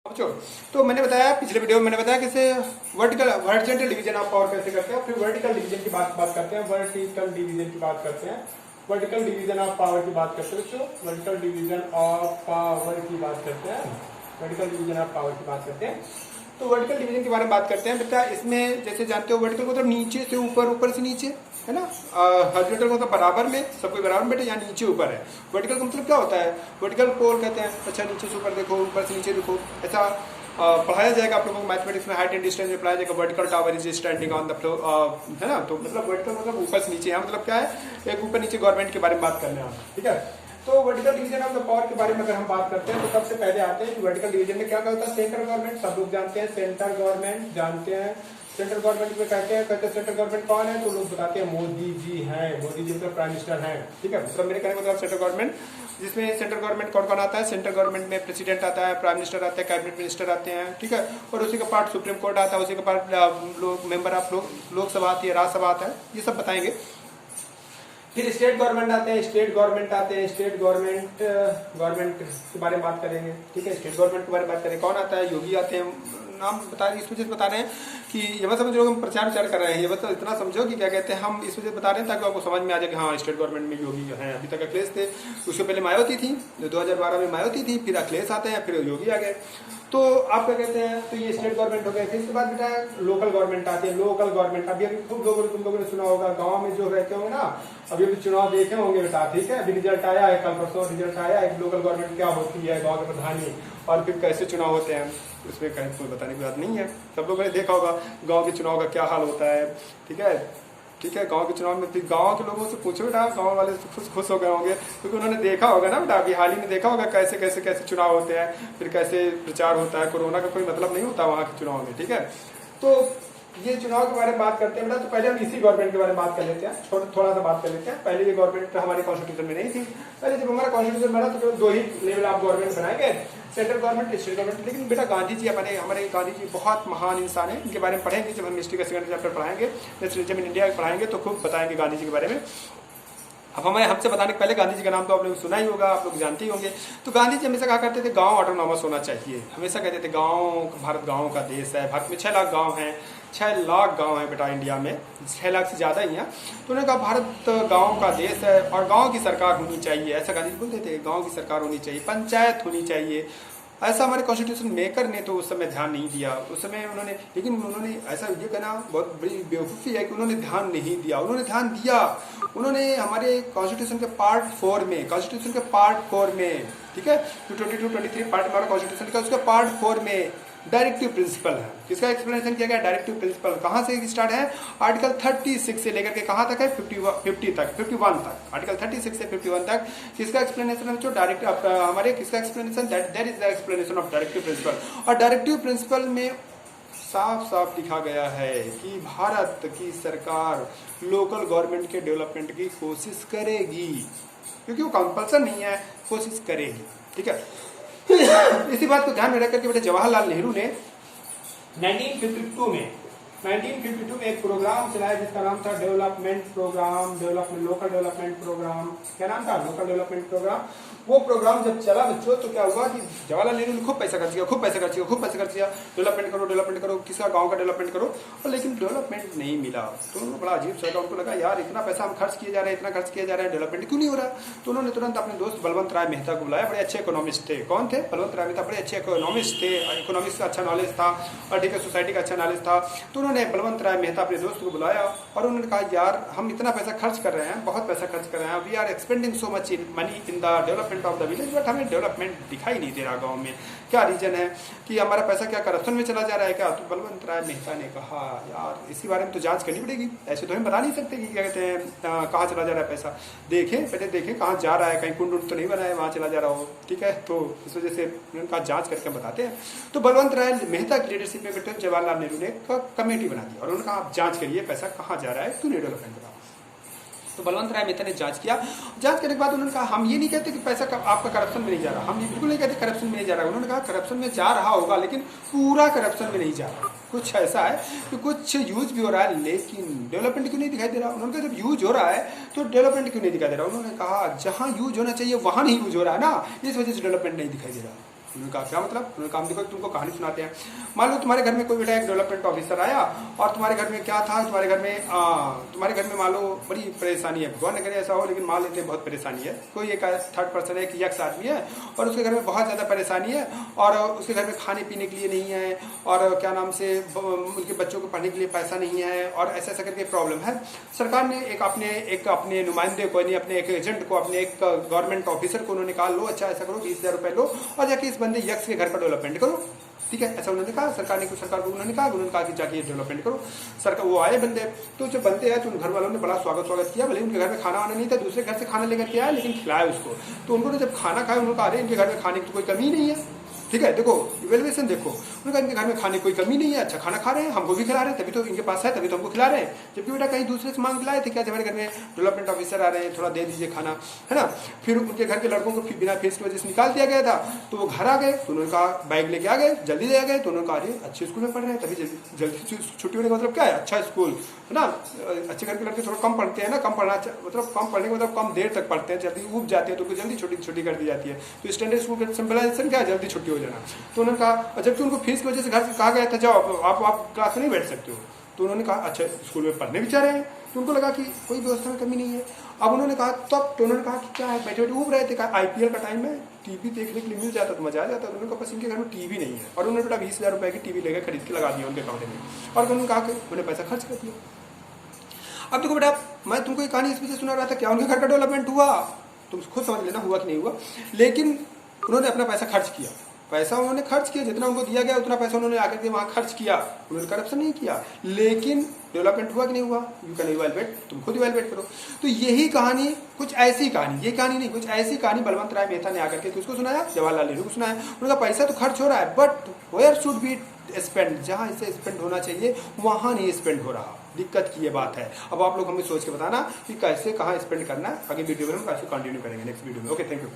बच्चों, तो मैंने बताया पिछले वीडियो में मैंने बताया कैसे वर्टिकल डिवीजन ऑफ पावर कैसे करते हैं। फिर वर्टिकल डिवीजन की बात करते हैं। वर्टिकल डिवीजन की बात करते हैं। वर्टिकल डिवीजन ऑफ पावर की बात करते हैं बच्चों। वर्टिकल डिवीजन ऑफ पावर की बात करते हैं। वर्टिकल डिवीजन ऑफ पावर की बात करते हैं। तो वर्टिकल डिवीजन के बारे में बात करते हैं बेटा। इसमें जैसे जानते हो वर्टिकल को मतलब नीचे से ऊपर, ऊपर से नीचे, है ना। हॉरिजॉन्टल को मतलब बराबर में, सब कोई बराबर में बेटा, यहाँ नीचे ऊपर है। वर्टिकल का मतलब क्या होता है? वर्टिकल पोल कहते हैं। अच्छा, नीचे से ऊपर देखो, ऊपर से नीचे देखो, ऐसा पढ़ाया जाएगा आप लोगों को मैथमेटिक्स में। हाइट एंड डिस्टेंस में पढ़ाया जाएगा। Vertical tower is standing on the floor, है ना। तो मतलब वर्टिकल मतलब ऊपर से नीचे, यहाँ मतलब क्या है, एक ऊपर नीचे गवर्नमेंट के बारे में बात करने हैं, ठीक है। तो vertical division of the power के बारे में अगर हम बात करते हैं तो सबसे पहले आते हैं कि वर्टिकल डिवीजन में क्या होता है। सेंट्रल गवर्नमेंट सब लोग जानते हैं, सेंट्रल गवर्नमेंट जानते हैं। सेंट्रल गवर्नमेंट में कहते हैं सेंट्रल गवर्नमेंट कौन है, तो लोग बताते हैं मोदी जी हैं। मोदी जी मतलब प्राइम मिनिस्टर हैं, ठीक है। मतलब मेरे कहने का मतलब सेंट्रल गवर्नमेंट, जिसमें सेंट्रल गवर्नमेंट कौन कौन आता है। सेंट्रल गवर्नमेंट में प्रेसिडेंट आता है, प्राइम मिनिस्टर आते हैं, कैबिनेट मिनिस्टर आते हैं, ठीक है। और उसी का पार्ट सुप्रीम कोर्ट आता है, उसी का पार्ट लोग मेंबर ऑफ लोकसभा आती है, राज्यसभा आता है, ये सब बताएंगे। फिर स्टेट गवर्नमेंट आते हैं, स्टेट गवर्नमेंट आते हैं, स्टेट गवर्नमेंट के बारे में बात करेंगे, ठीक है। स्टेट गवर्नमेंट के बारे में बात करें, कौन आता है, योगी आते हैं। नाम बता रहे, इस वजह से बता रहे हैं कि ये मत समझो हम प्रचार विचार कर रहे हैं, ये बस इतना समझो कि क्या कहते हैं, हम इस वजह से बता रहे हैं ताकि आपको समझ में आ जाए कि हाँ स्टेट गवर्नमेंट में योगी जो है। अभी तक अखिलेश थे, उससे पहले मायावती थी, 2012 में मायावती थी, फिर अखिलेश आते हैं, फिर योगी आ गए। तो आप क्या कहते हैं, तो ये स्टेट गवर्नमेंट हो गए। फिर इसके बाद बेटा लोकल गवर्नमेंट आती है। लोकल गवर्नमेंट अभी खूब तुम लोगों ने सुना होगा, गांव में जो रहते होंगे ना, अभी चुनाव देखे होंगे बेटा, ठीक है। अभी रिजल्ट आया है, कल परसों रिजल्ट आया है, लोकल गवर्नमेंट क्या होती है, गाँव के प्रधानी, और फिर कैसे चुनाव होते हैं, उसमें कहीं कोई बताने की बात नहीं है। सब लोगों ने देखा होगा गांव के चुनाव का क्या हाल होता है, ठीक है। ठीक है, गांव के चुनाव में फिर गांव के लोगों से पूछो बेटा, गांव वाले खुश हो गए होंगे क्योंकि उन्होंने देखा होगा ना बेटा, अभी हाल ही में देखा होगा कैसे कैसे कैसे चुनाव होते हैं, फिर कैसे प्रचार होता है। कोरोना का कोई मतलब नहीं होता वहां के चुनाव में, ठीक है। तो ये चुनाव के बारे में बात करते हैं बेटा। तो पहले हम इसी गवर्नमेंट के बारे में बात कर लेते हैं, थोड़ा सा बात कर लेते हैं। पहले ये गवर्नमेंट हमारे कॉन्स्टिट्यूशन में नहीं थी। पहले जब हमारा कॉन्स्टिट्यूशन बना तो दो ही लेवल ऑफ गवर्नमेंट बनाए गए, सेंट्रल गवर्नमेंट, स्टेट गवर्नमेंट। लेकिन बेटा गांधी जी हमारे गांधी जी बहुत महान इंसान है, इनके बारे में पढ़ेंगे जब हम हिस्ट्री का सेकंड चैप्टर पढ़ाएंगे, नेशनलिज्म इन इंडिया पढ़ाएंगे तो खूब बताएंगे गांधी जी के बारे में। अब हमसे बताने के पहले गांधी जी का नाम तो आप लोग सुना ही होगा, आप लोग जानते ही होंगे। तो गांधी जी हमेशा कहा करते थे गांव ऑटोनॉमस होना चाहिए। हमेशा कहते थे गांव, भारत गांव का देश है। भारत में 6 लाख गांव हैं, 6 लाख गांव है बेटा इंडिया में, 6 लाख से ज्यादा ही है। तो उन्होंने कहा भारत गांव का देश है और गांव की सरकार होनी चाहिए, ऐसा गांधी जी बोलते थे। गांव की सरकार होनी चाहिए, पंचायत होनी चाहिए। ऐसा हमारे कॉन्स्टिट्यूशन मेकर ने तो उस समय ध्यान नहीं दिया उस समय उन्होंने। लेकिन उन्होंने ऐसा ये कहना बहुत बड़ी बेवकूफ़ी है कि उन्होंने ध्यान नहीं दिया। उन्होंने ध्यान दिया, उन्होंने हमारे कॉन्स्टिट्यूशन के पार्ट 4 में, कॉन्स्टिट्यूशन के पार्ट 4 में, ठीक है, 22-23 पार्ट हमारा कॉन्स्टिट्यूशन का, उसके पार्ट 4 में डायरेक्टिव प्रिंसिपल है। किसका एक्सप्लेनेशन किया गया? डायरेक्टिव प्रिंसिपल कहाँ से स्टार्ट है? आर्टिकल 36 से लेकर के कहाँ तक है? 51 तक। आर्टिकल 36 से 51 तक किसका एक्सप्लेनेशन है बच्चों? डायरेक्टिव हमारे किसका explanation? That is the explanation of directive principle. और डायरेक्टिव प्रिंसिपल में साफ साफ लिखा गया है कि भारत की सरकार लोकल गवर्नमेंट के डेवलपमेंट की कोशिश करेगी, क्योंकि वो कंपल्सन नहीं है, कोशिश करेगी, ठीक है। इसी बात को ध्यान में रखकर के बेटे जवाहरलाल नेहरू ने 1952 में एक प्रोग्राम चलाया जिसका नाम था development programme, local development programme. क्या नाम था? Local development programme. वो प्रोग्राम जब चला बच्चों तो क्या हुआ कि जवाहरलाल नेहरू ने खूब पैसा खर्च किया, डेवलपमेंट करो, किसका गांव का डेवलपमेंट करो, और लेकिन डेवलपमेंट नहीं मिला। तो उनको बड़ा अजीब सा लगा, उनको लगा यार इतना पैसा हम खर्च किए जा रहे हैं, डेवलपमेंट क्यों नहीं हो रहा। तो उन्होंने तुरंत अपने दोस्त बलवंत राय मेहता को बुलाया। बड़े अच्छे इकोनॉमिस्ट थे। कौन थे? बलवंत राय मेहता बड़े अच्छे इकोनॉमिस्ट थे, इकोनॉमिक्स का अच्छा नॉलेज था और ठीक है, सोसाइटी का अच्छा नॉलेज था। तो उन्होंने बलवंत राय मेहता अपने दोस्त को बुलाया और उन्होंने कहा यार हम इतना पैसा खर्च कर रहे हैं, बहुत पैसा खर्च कर रहे हैं, we are expending so much money in the development of the village, but हमें डेवलपमेंट दिखाई नहीं दे रहा गांव में। क्या रीजन है कि हमारा पैसा क्या करप्शन में चला जा रहा है क्या? तो बलवंत राय मेहता ने कहा यार इसी बारे में तो जांच करनी पड़ेगी, ऐसे तो हम बता नहीं सकते कि क्या कहते हैं कहाँ चला जा रहा है पैसा। पहले देखें कहाँ जा रहा है, कहीं कुंड तो नहीं बना है वहाँ चला जा रहा हो, ठीक है। तो इस वजह से उनका जांच करके बताते हैं। तो बलवंत राय मेहता की लीडरशिप में बेटे जवाहरलाल नेहरू ने कमेटी बना दी और उन्होंने कहा आप जांच करिए पैसा कहाँ जा रहा है, क्यों नहीं डेवलपमेंट हो रहा। तो बलवंत राय मेहता ने जांच किया। जांच करने के बाद उन्होंने कहा हम ये नहीं कहते कि पैसा आपका करप्शन में नहीं जा रहा, हम ये बिल्कुल नहीं कहते करप्शन में नहीं जा रहा। उन्होंने कहा करप्शन में जा रहा होगा लेकिन पूरा करप्शन में नहीं जा रहा, कुछ ऐसा है कि कुछ यूज भी हो रहा है लेकिन डेवलपमेंट क्यों नहीं दिखाई दे रहा। उन्होंने कहा जब यूज हो रहा है तो डेवलपमेंट क्यों नहीं दिखाई दे रहा। उन्होंने कहा जहां यूज होना चाहिए वहां नहीं यूज हो रहा है ना, इस वजह से डेवलपमेंट नहीं दिखाई दे रहा। उन्होंने कहा क्या मतलब? उन्होंने कहा देखो तुमको कहानी सुनाते हैं। मान लो तुम्हारे घर में कोई बेटा एक डेवलपमेंट ऑफिसर आया और तुम्हारे घर में क्या था, तुम्हारे घर में मान लो बड़ी परेशानी है, भगवान न करे ऐसा हो, लेकिन मान लेते हैं बहुत परेशानी है। कोई एक थर्ड पर्सन है, एक यक्ष आदमी है और उसके घर में बहुत ज़्यादा परेशानी है और उसके घर में खाने पीने के लिए नहीं है और क्या नाम से उनके बच्चों को पढ़ने के लिए पैसा नहीं है और ऐसा ऐसा करके प्रॉब्लम है। सरकार ने एक अपने नुमाइंदे को, अपने एक एजेंट को, अपने एक गवर्नमेंट ऑफिसर को उन्होंने कहा लो अच्छा ऐसा करो 20,000 रुपए लो और जाके इस बंदे यक्ष के घर का डेवलपमेंट करो। ठीक है, ऐसा उन्होंने कहा। सरकार को उन्होंने कहा कि जाके डेवलपमेंट करो। सरकार वो आए बंदे, तो जो बंदे हैं तो उन घर वालों ने बड़ा स्वागत किया। भले उनके घर में खाना वाना नहीं था, दूसरे घर से खाना लेकर के आया, लेकिन खिलाया उसको। तो उन्होंने जब खाना खाया उन्होंने कहा अरे इनके घर में खाने की तो कोई कमी नहीं है। ठीक है, देखो इवेल्युएशन देखो, उन्होंने कहा इनके घर में खाने की कोई कमी नहीं है, अच्छा खाना खा रहे हैं, हमको भी खिला रहे हैं, तभी तो इनके पास है, तभी तो हमको खिला रहे हैं। जबकि बेटा कहीं दूसरे से मांग लाए थे क्या, हमारे घर में डेवलपमेंट ऑफिसर आ रहे हैं, थोड़ा दे दीजिए खाना, है ना। फिर उनके घर के लड़कों को बिना फीस की वजह से निकाल दिया गया था। तो वो घर आ गए तो उन्होंने कहा बैग लेके आ गए, जल्दी ले आ गए। तो उन्होंने कहा अरे अच्छे स्कूल में पढ़ रहे हैं, तभी जल्दी छुट्टी होने का मतलब क्या है, अच्छा स्कूल है ना। अच्छे घर के लड़के थोड़ा कम पढ़ते हैं ना, कम पढ़ना मतलब कम पढ़ने का मतलब कम देर तक पढ़ते हैं, जल्दी उब जाते हैं तो जल्दी छुट्टी कर दी जाती है। तो स्टैंडर्ड स्कूल का सिंपलाइजेशन क्या है, जल्दी छुट्टी हो जाना। तो उन्होंने कहा, जबकि उनको फीस की वजह से घर से कहा गया था जाओ आप क्लास में नहीं बैठ सकते हो। तो उन्होंने कहा अच्छा स्कूल में पढ़ने भी चाह रहे हैं, तो उनको लगा कि कोई व्यवस्था में कमी नहीं है। अब उन्होंने कहा तब तो उन्होंने कहा कि क्या है, बैठे बैठे उब रहे थे, कहा IPL का टाइम है, टीवी देखने के लिए मिल जाता तो मजा आ जाता। उन्होंने कहा बस इनके घर में टीवी नहीं है और उन्होंने बेटा 20,000 रुपए की टीवी लेकर खरीद के लगा दिया उनके अकाउंट में और उन्होंने कहा कि उन्होंने पैसा खर्च कर दिया। अब देखो बेटा मैं तुमको ये कहानी इस वजह से सुना रहा था, क्या उनके घर का डेवलपमेंट हुआ, तुम खुद समझ लेना हुआ कि नहीं हुआ, लेकिन उन्होंने अपना पैसा खर्च किया। पैसा उन्होंने खर्च किया, जितना उनको दिया गया उतना पैसा उन्होंने आकर के वहाँ खर्च किया, उन्होंने करप्शन नहीं किया, लेकिन डेवलपमेंट हुआ कि नहीं हुआ, यू कैन इवैल्यूएट, तुम खुद इवैल्यूएट करो। तो यही कहानी, कुछ ऐसी कहानी, ये कहानी नहीं, कुछ ऐसी कहानी बलवंत राय मेहता ने आकर के किसको सुनाया, जवाहरलाल नेहरू को सुनाया। उनका पैसा तो खर्च हो रहा है but where should be spend, जहाँ इसे स्पेंड होना चाहिए वहाँ नहीं स्पेंड हो रहा। दिक्कत की ये बात है। अब आप लोग हमें सोच के बताना कि कैसे कहाँ स्पेंड करना है। आगे वीडियो में हम कैसे कंटिन्यू करेंगे नेक्स्ट वीडियो में। Okay, thank you.